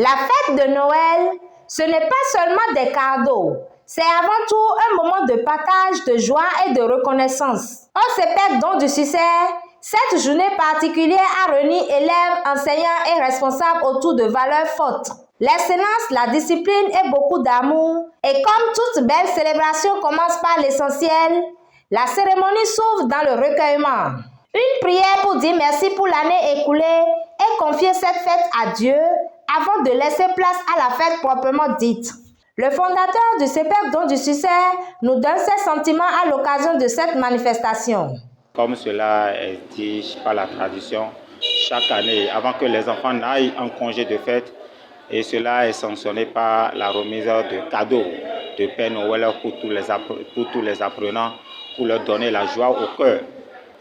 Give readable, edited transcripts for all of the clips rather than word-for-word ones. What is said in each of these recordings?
La fête de Noël, ce n'est pas seulement des cadeaux, c'est avant tout un moment de partage, de joie et de reconnaissance. Au CEPEC Don du Succès, cette journée particulière a réuni élèves, enseignants et responsables autour de valeurs fortes. L'excellence, la discipline et beaucoup d'amour. Et comme toute belle célébration commence par l'essentiel, la cérémonie s'ouvre dans le recueillement. Une prière pour dire merci pour l'année écoulée et confier cette fête à Dieu avant de laisser place à la fête proprement dite. Le fondateur du CEPEC Don du Succès nous donne ses sentiments à l'occasion de cette manifestation. Comme cela est dit par la tradition, chaque année, avant que les enfants n'aillent en congé de fête, et cela est sanctionné par la remise de cadeaux de Père Noël pour tous les apprenants, pour leur donner la joie au cœur.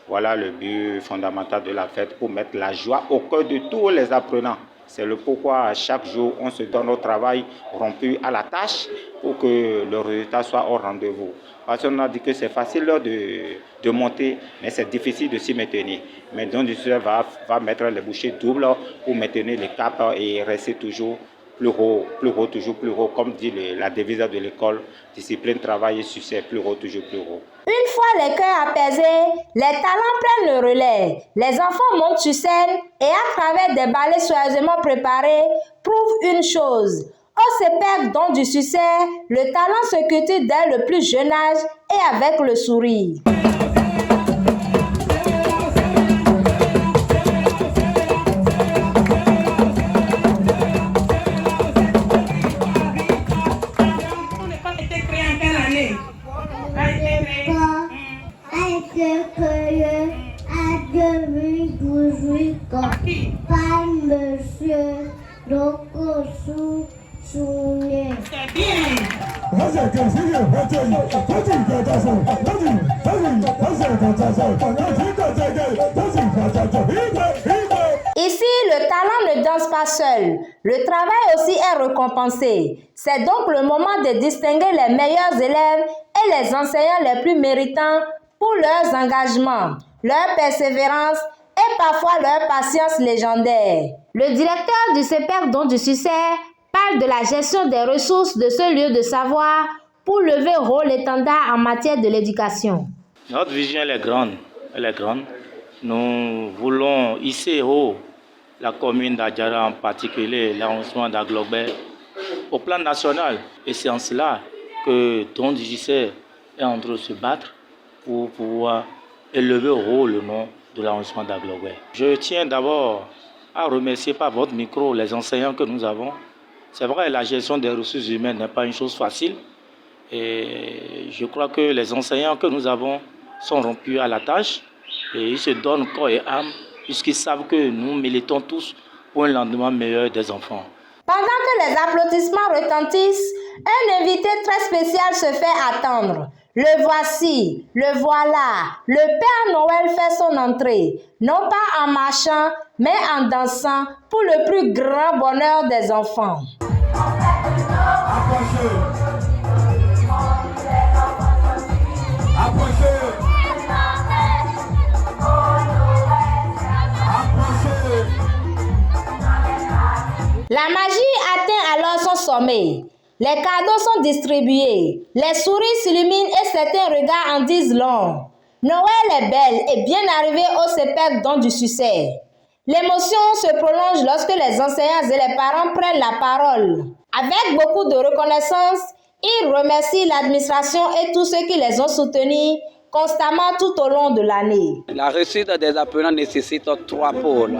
Voilà le but fondamental de la fête, pour mettre la joie au cœur de tous les apprenants. C'est le pourquoi à chaque jour on se donne au travail, rompu à la tâche pour que le résultat soit au rendez-vous. Parce qu'on a dit que c'est facile de monter, mais c'est difficile de s'y maintenir. Mais Don du Succès va mettre les bouchées doubles pour maintenir les caps et rester toujours plus haut, toujours plus haut, comme dit la devise de l'école, discipline, travail et succès, plus haut, toujours plus haut. Une fois les cœurs apaisés, les talents prennent le relais. Les enfants montent sur scène et à travers des ballets soigneusement préparés, prouvent une chose. Au CEPEC Don du Succès, le talent se cultive dès le plus jeune âge et avec le sourire. Par Monsieur Rokosu Souné. Ici, le talent ne danse pas seul. Le travail aussi est récompensé. C'est donc le moment de distinguer les meilleurs élèves et les enseignants les plus méritants pour leurs engagements, leur persévérance et parfois leur patience légendaire. Le directeur du CEPEC Don du Succès parle de la gestion des ressources de ce lieu de savoir pour lever haut l'étendard en matière de l'éducation. Notre vision elle est grande. Nous voulons hisser haut la commune d'Adjara, en particulier l'arrondissement d'Aglobert, au plan national. Et c'est en cela que Don du Succès est en train de se battre pour pouvoir élever haut le nom de l'arrondissement d'Aglobert. Je tiens d'abord à remercier par votre micro les enseignants que nous avons. C'est vrai, la gestion des ressources humaines n'est pas une chose facile. Et je crois que les enseignants que nous avons sont rompus à la tâche et ils se donnent corps et âme puisqu'ils savent que nous militons tous pour un lendemain meilleur des enfants. Pendant que les applaudissements retentissent, un invité très spécial se fait attendre. Le voici, le voilà, le Père Noël fait son entrée, non pas en marchant, mais en dansant pour le plus grand bonheur des enfants. La magie atteint alors son sommet. Les cadeaux sont distribués, les sourires s'illuminent et certains regards en disent long. Noël est belle et bien arrivée au CEPEC Don du Succès. L'émotion se prolonge lorsque les enseignants et les parents prennent la parole. Avec beaucoup de reconnaissance, ils remercient l'administration et tous ceux qui les ont soutenus constamment tout au long de l'année. La réussite des apprenants nécessite trois pôles.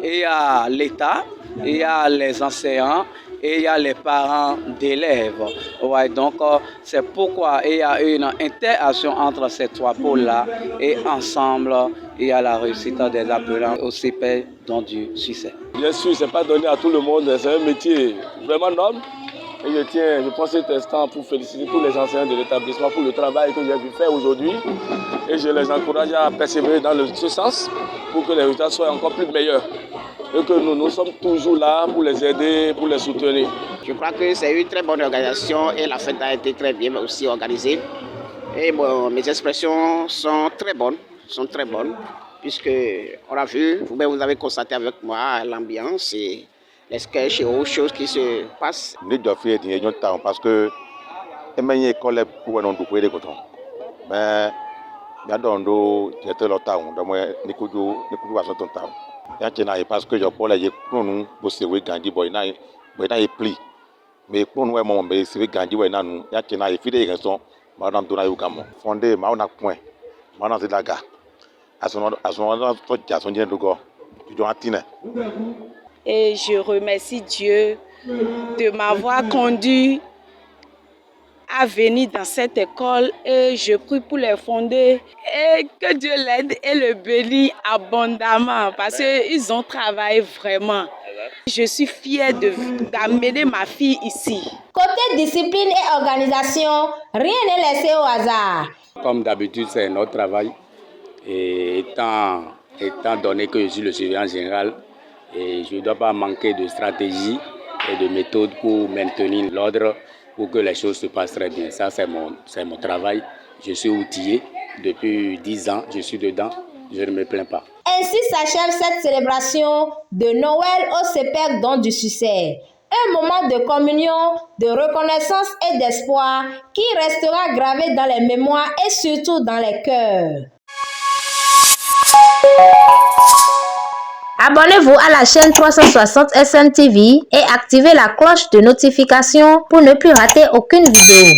Il y a l'État, il y a les enseignants et il y a les parents d'élèves. Ouais, donc c'est pourquoi il y a une interaction entre ces trois pôles-là et ensemble, il y a la réussite des apprenants au CEPEC Don du Succès. Bien sûr, ce n'est pas donné à tout le monde, c'est un métier vraiment noble. Et je prends cet instant pour féliciter tous les enseignants de l'établissement pour le travail que j'ai vu faire aujourd'hui. Et je les encourage à persévérer dans ce sens pour que les résultats soient encore plus meilleurs. Et que nous sommes toujours là pour les aider, pour les soutenir. Je crois que c'est une très bonne organisation et la fête a été très bien aussi organisée. Et bon, mes expressions sont très bonnes, puisque on a vu, vous avez constaté avec moi l'ambiance et les sketchs et autres choses qui se passent. Nous devons faire des temps parce que les écoles pour nous douper des cotons. Mais il y a d'autres qui étaient là temps, donc nous pouvons voir son temps. Il y a parce que je peux aller pour nous pour se voir gagner boy na pli. Mais pour nous moment mais se voir gagner boy na nous il y a fidèles raison madame dona yugamo. Fondé ma on a point. Madame c'est daga. À son toi qui a son bien de go. Tu dois attendre. Et je remercie Dieu de m'avoir conduit à venir dans cette école et je prie pour les fonder et que Dieu l'aide et le bénisse abondamment parce qu'ils ont travaillé vraiment. Je suis fière d'amener ma fille ici. Côté discipline et organisation, rien n'est laissé au hasard. Comme d'habitude, c'est notre travail. Et étant donné que je suis le surveillant général, et je ne dois pas manquer de stratégie et de méthode pour maintenir l'ordre, pour que les choses se passent très bien. Ça, c'est mon travail. Je suis outillé depuis 10 ans, je suis dedans, je ne me plains pas. Ainsi s'achève cette célébration de Noël au CEPEC Don du Succès. Un moment de communion, de reconnaissance et d'espoir qui restera gravé dans les mémoires et surtout dans les cœurs. Abonnez-vous à la chaîne 360 SN TV et activez la cloche de notification pour ne plus rater aucune vidéo.